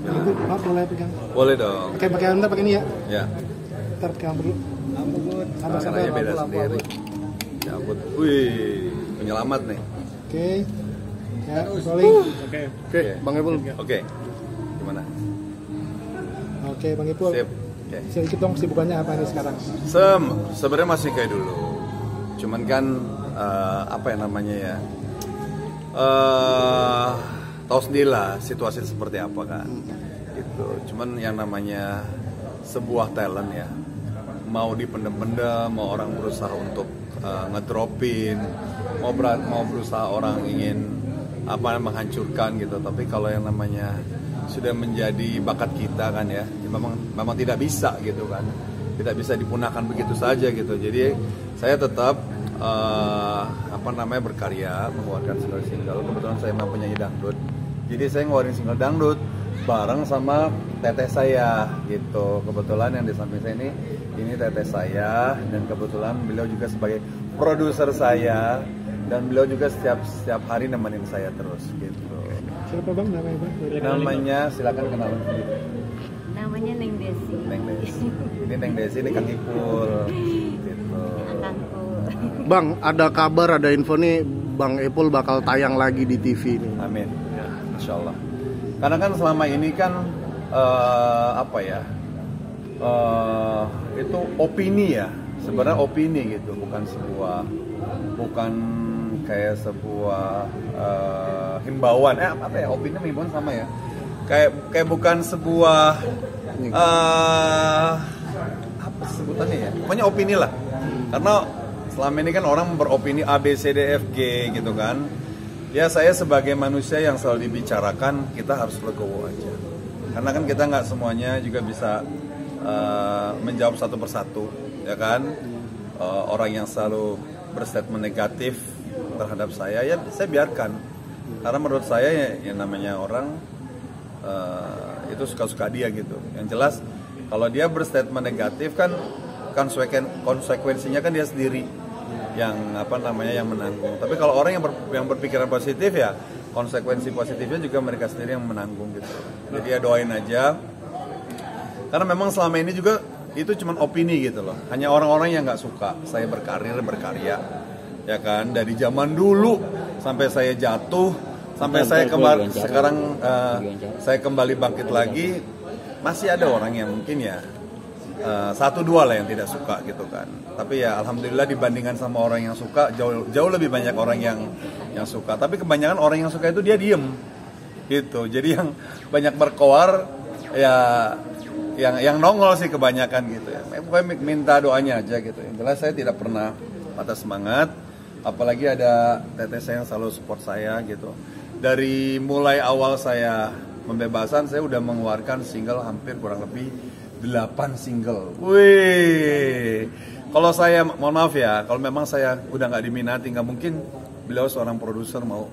Bismillah. Ibu, maaf boleh pegang. Boleh dong. Pakai ntar pakai ini ya. Ya. Ntar pegang dulu. Sabar. Caranya beda sendiri. Cabut. Wih, penyelamat nih. Oke. Ya, rolling. Oke, Bang Ipul. Oke. Gimana? Oke, Bang Ipul. Sip. Oke. Sedikit dong kesibukannya apa ini sekarang? Sebenarnya masih kayak dulu. Cuman kan apa ya namanya ya? Tahu sendirilah situasi seperti apa kan. Gitu. Cuman yang namanya sebuah talent ya, mau dipendem-pendem, mau orang berusaha untuk ngedropin, mau berusaha orang ingin menghancurkan gitu. Tapi kalau yang namanya sudah menjadi bakat kita kan ya memang tidak bisa gitu kan, tidak bisa dipunahkan begitu saja gitu. Jadi saya tetap berkarya, mengeluarkan single. Kebetulan saya memang penyanyi dangdut, jadi saya ngeluarin single dangdut bareng sama teteh saya gitu. Kebetulan yang di samping saya ini teteh saya, dan kebetulan beliau juga sebagai produser saya, dan beliau juga setiap hari nemenin saya terus gitu. Siapa Bang namanya Bang? Namanya silakan kenalan sendiri. Namanya Neng Desi. Neng Desi. Ini Neng Desi, ini Kang Ipul. Gitu. Akangku. Bang, ada kabar, ada info nih Bang Ipul bakal tayang lagi di TV nih. Amin. Ya, Insya Allah. Karena kan selama ini kan itu opini ya. Sebenarnya opini gitu, bukan kayak sebuah himbauan. Opini himbauan sama ya. Kayak bukan sebuah apa sebutannya ya. Pokoknya opini lah. Karena selama ini kan orang beropini A B C D F G gitu kan. Ya saya sebagai manusia yang selalu dibicarakan, kita harus legowo aja. Karena kan kita nggak semuanya juga bisa menjawab satu persatu, ya kan? Orang yang selalu berstatement negatif terhadap saya, ya saya biarkan. Karena menurut saya ya, yang namanya orang itu suka-suka dia gitu. Yang jelas kalau dia berstatement negatif kan konsekuensinya kan dia sendiri yang yang menanggung. Tapi kalau orang yang berpikiran positif ya konsekuensi positifnya juga mereka sendiri yang menanggung gitu. Jadi ya doain aja. Karena memang selama ini juga itu cuma opini gitu loh. Hanya orang-orang yang nggak suka saya berkarya, ya kan. Dari zaman dulu sampai saya jatuh, sampai saya sekarang saya kembali bangkit lagi, masih ada orang yang mungkin ya satu dua lah yang tidak suka gitu kan. Tapi ya alhamdulillah dibandingkan sama orang yang suka jauh lebih banyak orang yang suka. Tapi kebanyakan orang yang suka itu dia diem gitu. Jadi yang banyak berkoar ya yang nongol sih kebanyakan gitu ya. Pokoknya minta doanya aja gitu. Yang jelas saya tidak pernah patah semangat. Apalagi ada teteh saya yang selalu support saya gitu. Dari mulai awal saya pembebasan saya udah mengeluarkan single hampir kurang lebih 8 single. Wih, kalau saya mohon maaf ya, kalau memang saya udah nggak diminati, nggak mungkin beliau seorang produser mau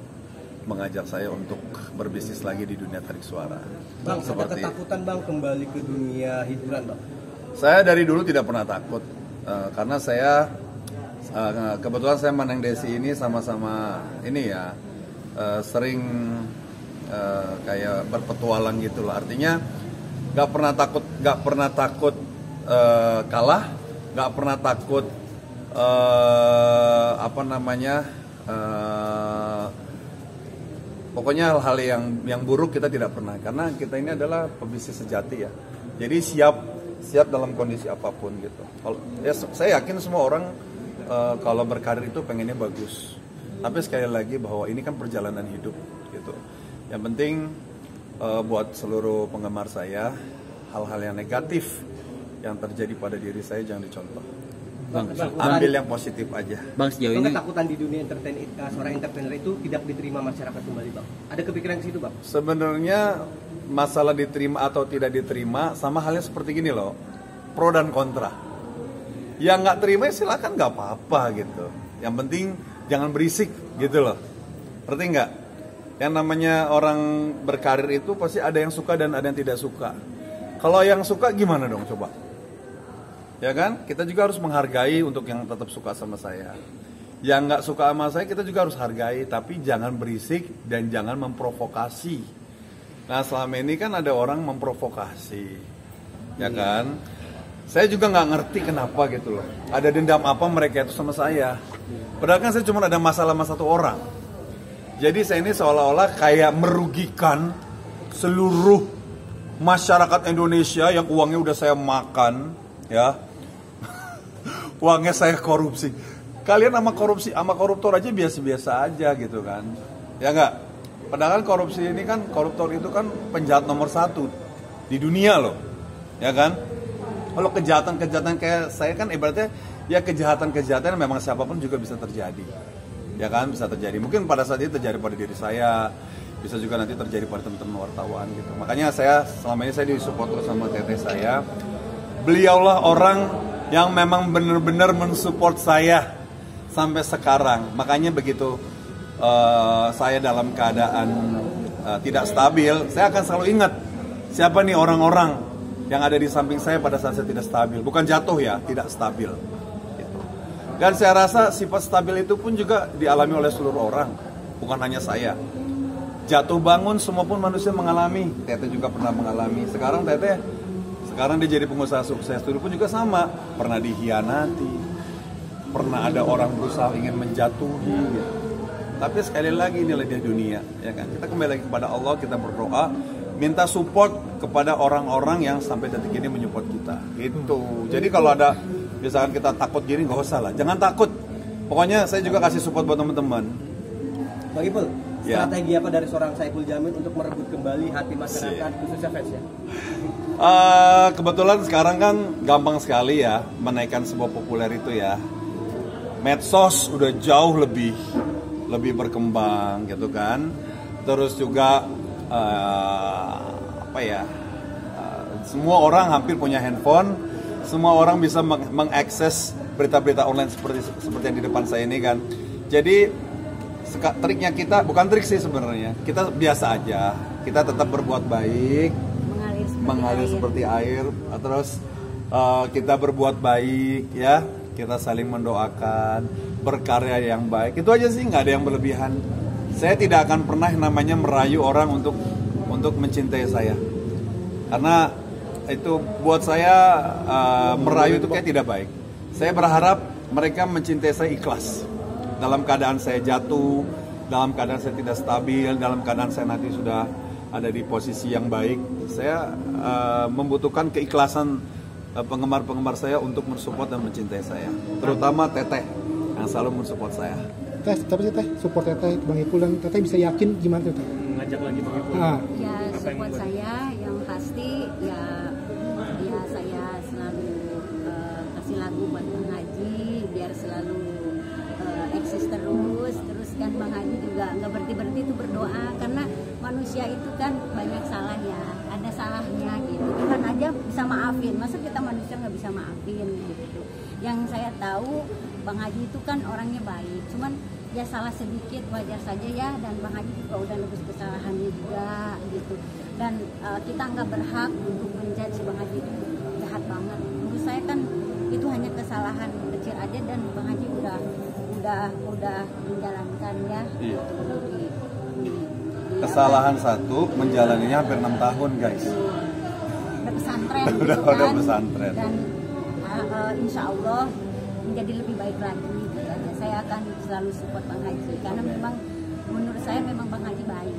mengajak saya untuk berbisnis lagi di dunia tarik suara. Bang, ada ketakutan Bang kembali ke dunia hiburan Bang? Saya dari dulu tidak pernah takut, karena saya kebetulan saya Neng Desi ini sama-sama ini ya sering kayak berpetualang gitu lah. Artinya nggak pernah takut kalah, nggak pernah takut pokoknya hal-hal yang buruk kita tidak pernah, karena kita ini adalah pebisnis sejati ya. Jadi siap dalam kondisi apapun gitu. Kalau ya saya yakin semua orang kalau berkarir itu pengennya bagus. Tapi sekali lagi bahwa ini kan perjalanan hidup gitu. Yang penting buat seluruh penggemar saya, hal-hal yang negatif yang terjadi pada diri saya jangan dicontoh. Ambil yang positif aja. Bang, sejauh ini ketakutan di dunia seorang entrepreneur itu tidak diterima masyarakat kembali Bang. Ada kepikiran ke situ Bang? Sebenarnya masalah diterima atau tidak diterima sama halnya seperti gini loh, pro dan kontra. Yang nggak terima ya silakan, nggak apa-apa gitu. Yang penting jangan berisik gitu loh. Ngerti nggak? Yang namanya orang berkarir itu pasti ada yang suka dan ada yang tidak suka. Kalau yang suka gimana dong coba? Ya kan? Kita juga harus menghargai untuk yang tetap suka sama saya. Yang nggak suka sama saya kita juga harus hargai, tapi jangan berisik dan jangan memprovokasi. Nah selama ini kan ada orang memprovokasi, ya kan? Saya juga nggak ngerti kenapa gitu loh. Ada dendam apa mereka itu sama saya? Padahal kan saya cuma ada masalah sama satu orang. Jadi saya ini seolah-olah kayak merugikan seluruh masyarakat Indonesia yang uangnya udah saya makan, ya. Uangnya saya korupsi. Kalian sama korupsi, sama koruptor aja biasa-biasa aja gitu kan. Ya nggak? Padahal korupsi ini kan, koruptor itu kan penjahat nomor 1 di dunia loh. Ya kan? Kalau kejahatan-kejahatan kayak saya kan ibaratnya ya kejahatan-kejahatan memang siapapun juga bisa terjadi. Ya kan? Bisa terjadi. Mungkin pada saat itu terjadi pada diri saya, bisa juga nanti terjadi pada teman-teman wartawan gitu. Makanya saya selama ini saya disupport terus sama teteh saya. Beliaulah orang yang memang benar-benar mensupport saya sampai sekarang. Makanya begitu saya dalam keadaan tidak stabil, saya akan selalu ingat siapa nih orang-orang yang ada di samping saya pada saat saya tidak stabil. Bukan jatuh ya, tidak stabil gitu. Dan saya rasa sifat stabil itu pun juga dialami oleh seluruh orang, bukan hanya saya. Jatuh bangun semua pun manusia mengalami. Teteh juga pernah mengalami. Sekarang Teteh dia jadi pengusaha sukses. Dulu pun juga sama, pernah dihianati, pernah ada orang berusaha ingin menjatuhi gitu. Tapi sekali lagi inilah dia dunia, ya kan? Kita kembali lagi kepada Allah, kita berdoa, minta support kepada orang-orang yang sampai detik ini menyupport kita. Gitu. Jadi kalau ada misalkan kita takut gini, nggak usah lah, jangan takut. Pokoknya saya juga kasih support buat teman-teman. Bang Ipul, Ya. strategi apa dari seorang Saiful Jamil untuk merebut kembali hati masyarakat khususnya fans ya? Kebetulan sekarang kan gampang sekali ya menaikkan sebuah populer itu ya. Medsos udah jauh lebih berkembang gitu kan. Terus juga semua orang hampir punya handphone, semua orang bisa mengakses berita-berita online seperti yang di depan saya ini kan. Jadi triknya kita, bukan trik sih sebenarnya, kita biasa aja, kita tetap berbuat baik, mengalir seperti air, terus kita berbuat baik ya, kita saling mendoakan, berkarya yang baik, itu aja sih, nggak ada yang berlebihan. Saya tidak akan pernah namanya merayu orang untuk mencintai saya, karena itu buat saya merayu itu kayak tidak baik. Saya berharap mereka mencintai saya ikhlas. Dalam keadaan saya jatuh, dalam keadaan saya tidak stabil, dalam keadaan saya nanti sudah ada di posisi yang baik, saya membutuhkan keikhlasan penggemar-penggemar saya untuk mensupport dan mencintai saya, terutama Teteh yang selalu mensupport saya. Tapi Teteh support Teteh Bang Ipul, dan Teteh bisa yakin gimana tuh? Ngajak lagi Bang Ipul. Ya support saya yang pasti ya saya selalu kasih lagu buat Bang Haji biar selalu eksis terus kan Bang Haji juga nggak berhenti itu berdoa, karena manusia itu kan banyak salahnya, ada salahnya gitu. Tuhan aja bisa maafin, masa kita manusia nggak bisa maafin gitu. Yang saya tahu Bang Haji itu kan orangnya baik, cuman ya salah sedikit wajar saja ya, dan Bang Haji juga udah nebus kesalahannya juga gitu. Dan kita nggak berhak untuk menjudge Bang Haji itu jahat banget. Menurut saya kan itu hanya kesalahan kecil aja, dan Bang Haji udah menjalankan ya. Iya. Di Kesalahan satu, menjalaninya hampir 6 tahun guys. udah pesantren gitu Udah kan. pesantren. Dan insya Allah menjadi lebih baik lagi gitu ya. Saya akan selalu support Bang Haji, karena memang menurut saya memang Bang Haji baik.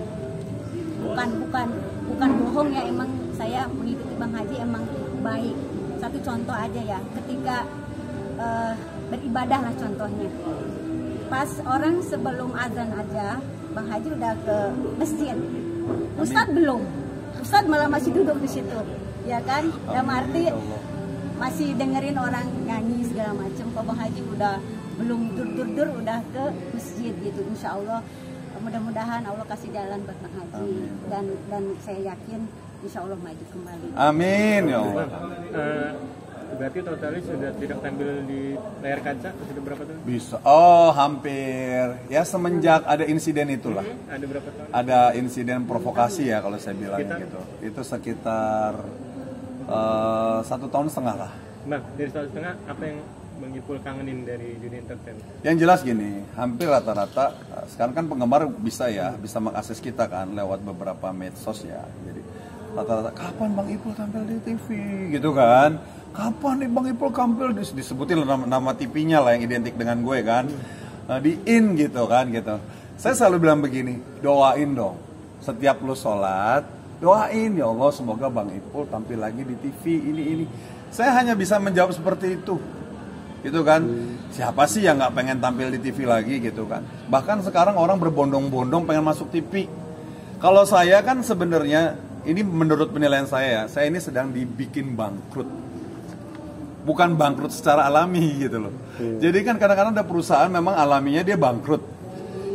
Bukan bohong ya, emang saya mengikuti Bang Haji emang baik. Satu contoh aja ya, ketika beribadah lah contohnya. Pas orang sebelum azan aja, Bang Haji udah ke masjid. Ustadz belum. Ustadz malah masih duduk di situ. Ya kan? Dalam arti masih dengerin orang nyanyi segala macam. Kok Bang Haji udah belum dur udah ke masjid gitu. Insya Allah mudah-mudahan Allah kasih jalan buat Bang Haji. Dan saya yakin insya Allah maju kembali. Amin ya Allah. Berarti totalnya sudah tidak tampil di layar kaca, sudah berapa tahun? Bisa. Oh, hampir. Ya semenjak ada insiden itulah. Ada berapa tahun? Ada insiden provokasi ya kalau saya bilang gitu. Itu sekitar 1,5 tahun lah. Bang, dari 1,5 apa yang Bang Ipul kangenin dari dunia entertain? Yang jelas gini, hampir rata-rata sekarang kan penggemar bisa mengakses kita kan lewat beberapa medsos ya. Jadi rata-rata kapan Bang Ipul tampil di TV gitu kan? Kapan nih Bang Ipul tampil, disebutin nama TV-nya lah yang identik dengan gue kan. Di in gitu kan gitu. Saya selalu bilang begini, doain dong. Setiap lu sholat, doain ya Allah semoga Bang Ipul tampil lagi di TV ini. Saya hanya bisa menjawab seperti itu. Gitu kan, siapa sih yang nggak pengen tampil di TV lagi gitu kan. Bahkan sekarang orang berbondong-bondong pengen masuk TV. Kalau saya kan sebenarnya ini menurut penilaian saya ini sedang dibikin bangkrut, bukan bangkrut secara alami gitu loh. Jadi kan kadang-kadang ada perusahaan memang alaminya dia bangkrut.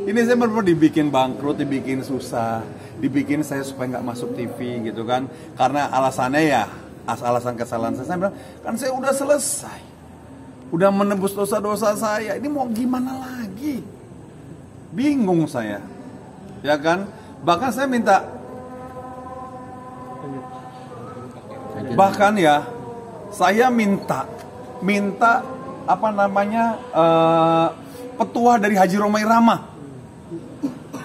Ini saya benar-benar dibikin bangkrut, dibikin susah, dibikin saya supaya nggak masuk TV gitu kan. Karena alasannya ya alasan kesalahan saya bilang kan saya udah selesai. Udah menembus dosa-dosa saya, ini mau gimana lagi? Bingung saya, ya kan? Bahkan saya minta, saya minta apa namanya petuah dari Haji Roma Irama.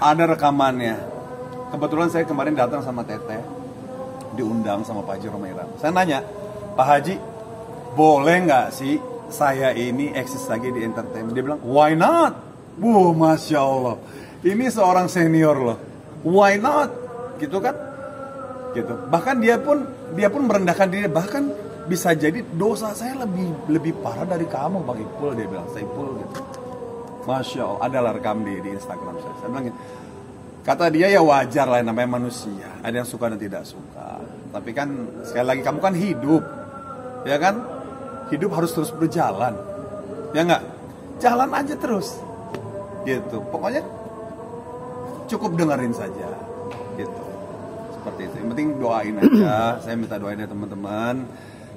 Ada rekamannya. Kebetulan saya kemarin datang sama Teteh, diundang sama Pak Haji Roma Irama. Saya nanya, Pak Haji, boleh nggak sih saya ini eksis lagi di entertainment? Dia bilang, why not? Masya Allah, ini seorang senior loh, why not? Gitu kan? Gitu. Bahkan dia pun merendahkan diri, bahkan bisa jadi dosa saya lebih parah dari kamu Bang Ipul, dia bilang, saya Ipul gitu. Masya Allah, adalah rekam di Instagram saya. Saya bilang gitu. Kata dia ya wajar lah, namanya manusia, ada yang suka dan tidak suka. Tapi kan sekali lagi kamu kan hidup, ya kan? Hidup harus terus berjalan, ya nggak? Jalan aja terus, gitu. Pokoknya cukup dengerin saja, gitu. Seperti itu. Yang penting doain aja. Saya minta doain dari teman-teman.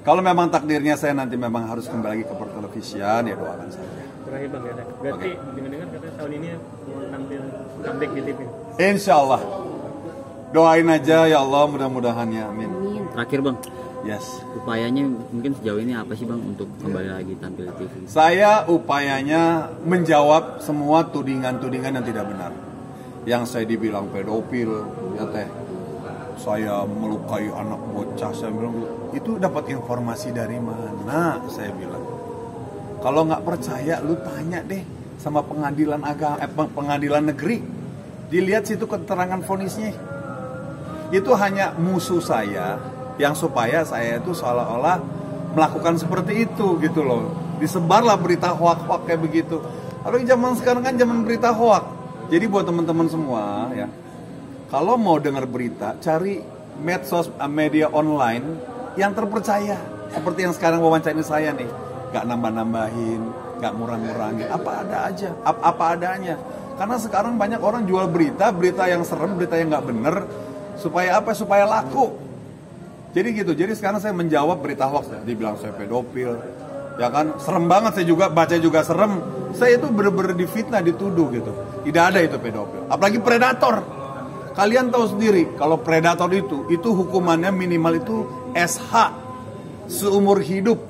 Kalau memang takdirnya saya nanti memang harus kembali lagi ke pertelevisian, ya doakan saja. Terakhir Bang ya, berarti dengar-dengar katanya tahun ini mau tampil comeback di TV. Insya Allah. Doain aja ya Allah, mudah-mudahan ya, amin. Terakhir Bang. Yes. Upayanya mungkin sejauh ini apa sih Bang untuk kembali lagi tampil di TV? Saya upayanya menjawab semua tudingan-tudingan yang tidak benar. Yang saya dibilang pedofil, ya Teh, saya melukai anak bocah, saya bilang itu dapat informasi dari mana? Saya bilang, kalau nggak percaya, lu tanya deh sama pengadilan pengadilan negeri, dilihat situ keterangan vonisnya. Itu hanya musuh saya yang supaya saya itu seolah-olah melakukan seperti itu gitu loh. Disebarlah berita hoak-hoak kayak begitu. Tapi zaman sekarang kan zaman berita hoak. Jadi buat teman-teman semua ya, kalau mau dengar berita, cari medsos, media online yang terpercaya. Seperti yang sekarang wawancara saya nih, gak nambah-nambahin, gak ngurang-ngurangin, apa ada aja, apa adanya. Karena sekarang banyak orang jual berita yang serem, berita yang gak bener, supaya apa? Supaya laku. Jadi gitu, jadi sekarang saya menjawab berita hoax, ya. Dibilang saya pedofil, ya kan, serem banget, saya juga baca juga serem. Saya itu bener-bener difitnah, dituduh gitu. Tidak ada itu pedofil, apalagi predator. Kalian tahu sendiri, kalau predator itu hukumannya minimal itu SH, seumur hidup.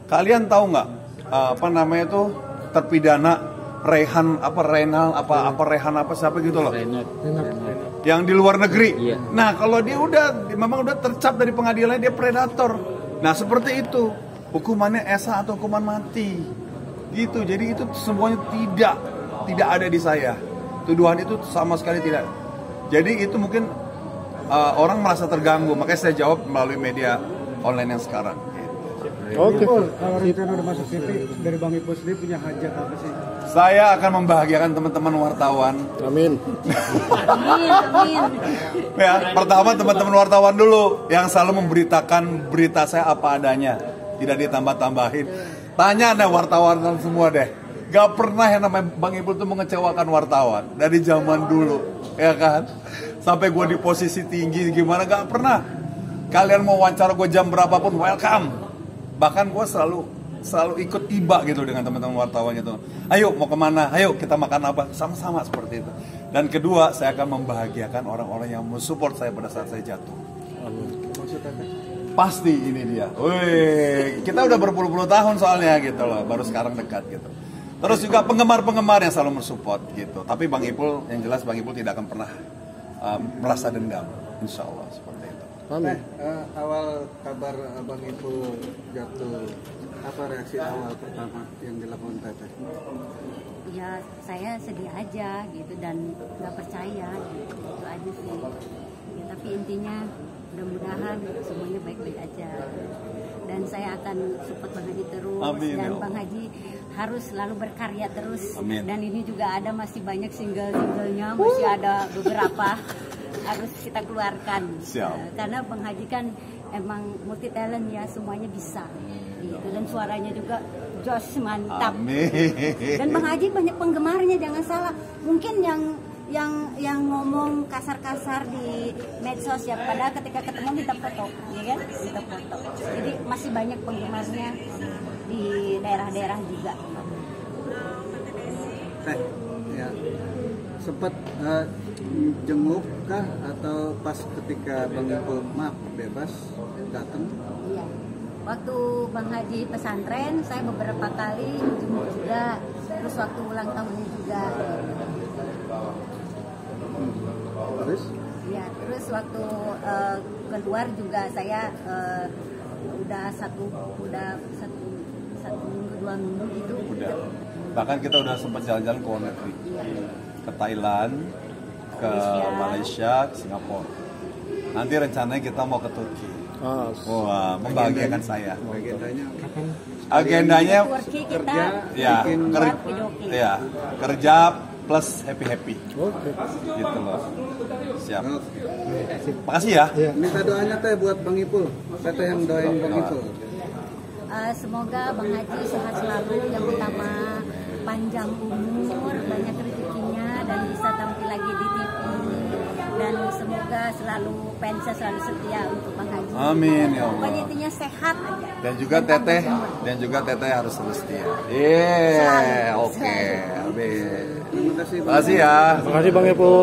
Kalian tahu nggak, apa namanya itu terpidana Rehan siapa gitu loh. Yang di luar negeri. Iya. Nah, kalau dia memang udah tercap dari pengadilan, dia predator. Nah, seperti itu. Hukumannya SH atau hukuman mati. Gitu. Jadi itu semuanya tidak ada di saya. Tuduhan itu sama sekali tidak. Jadi itu mungkin orang merasa terganggu, makanya saya jawab melalui media online yang sekarang. Oke. Kalau rencana udah masuk TV dari Bang Ipul sendiri punya hajat apa sih? Saya akan membahagiakan teman-teman wartawan. Amin. Amin. Ya, pertama teman-teman wartawan dulu yang selalu memberitakan berita saya apa adanya, tidak ditambah-tambahin. Tanya deh wartawan semua deh. Gak pernah yang namanya Bang Ipul tuh mengecewakan wartawan dari zaman dulu, ya kan? Sampai gue di posisi tinggi gimana gak pernah. Kalian mau wawancara gue jam berapapun welcome. Bahkan gue selalu ikut tiba gitu dengan teman-teman wartawan gitu. Ayo mau kemana? Ayo kita makan apa? Sama-sama seperti itu. Dan kedua, saya akan membahagiakan orang-orang yang mensupport saya pada saat saya jatuh. Maksud Teteh? Pasti ini dia. Wih, kita udah berpuluh-puluh tahun soalnya gitu loh, baru sekarang dekat gitu. Terus juga penggemar-penggemar yang selalu mensupport gitu. Tapi Bang Ipul, yang jelas Bang Ipul tidak akan pernah merasa dendam, insya Allah seperti itu. Amin. Awal kabar Bang Ipul jatuh, apa reaksi awal pertama yang dilakukan Teteh? Ya saya sedih aja gitu dan nggak percaya gitu, itu aja sih ya, tapi intinya mudah-mudahan semuanya baik-baik aja dan saya akan support Bang Haji terus. Amin, dan ya Allah. Bang Haji harus selalu berkarya terus. Amin. Dan ini juga ada masih banyak single-singlenya, masih ada beberapa harus kita keluarkan. Siap. Karena Bang Haji kan emang multi talent ya, semuanya bisa gitu. Dan suaranya juga jos, mantap. Amin. Dan Bang Haji banyak penggemarnya, jangan salah. Mungkin yang ngomong kasar-kasar di medsos ya, padahal ketika ketemu minta foto, ya kan? Minta foto. Jadi masih banyak penggemarnya di daerah-daerah juga. Teh, ya sempat jenguk kah atau pas ketika Bang Ipul maaf bebas datang? Iya. Waktu Bang Haji pesantren, saya beberapa kali jemput juga. Terus waktu ulang tahunnya juga. Terus? Ya, terus waktu keluar juga saya udah satu minggu 2 minggu gitu. Udah. Bahkan kita udah sempat jalan-jalan ke luar negeri. Ke Thailand, ke Malaysia, ke Singapura. Nanti rencananya kita mau ke Turki. Wah, membahagiakan saya. Agendanya Turki kita ya, buat video klip. ya, kerja plus happy. Gitu loh. Siap. Makasih ya. Minta doanya Teh buat Bang Ipul. Teteh yang doain Bang Ipul. Semoga Bang Haji sehat selalu, yang utama panjang umur, banyak rezekinya dan bisa tampil lagi di TV. Dan semoga selalu fansnya selalu setia untuk Bang Haji. Amin ya Allah. Pokoknya intinya sehat aja. Dan juga Teteh harus setia. Selalu. Oke. Amin. Terima kasih. Terima kasih ya. Terima kasih Bang Ipul.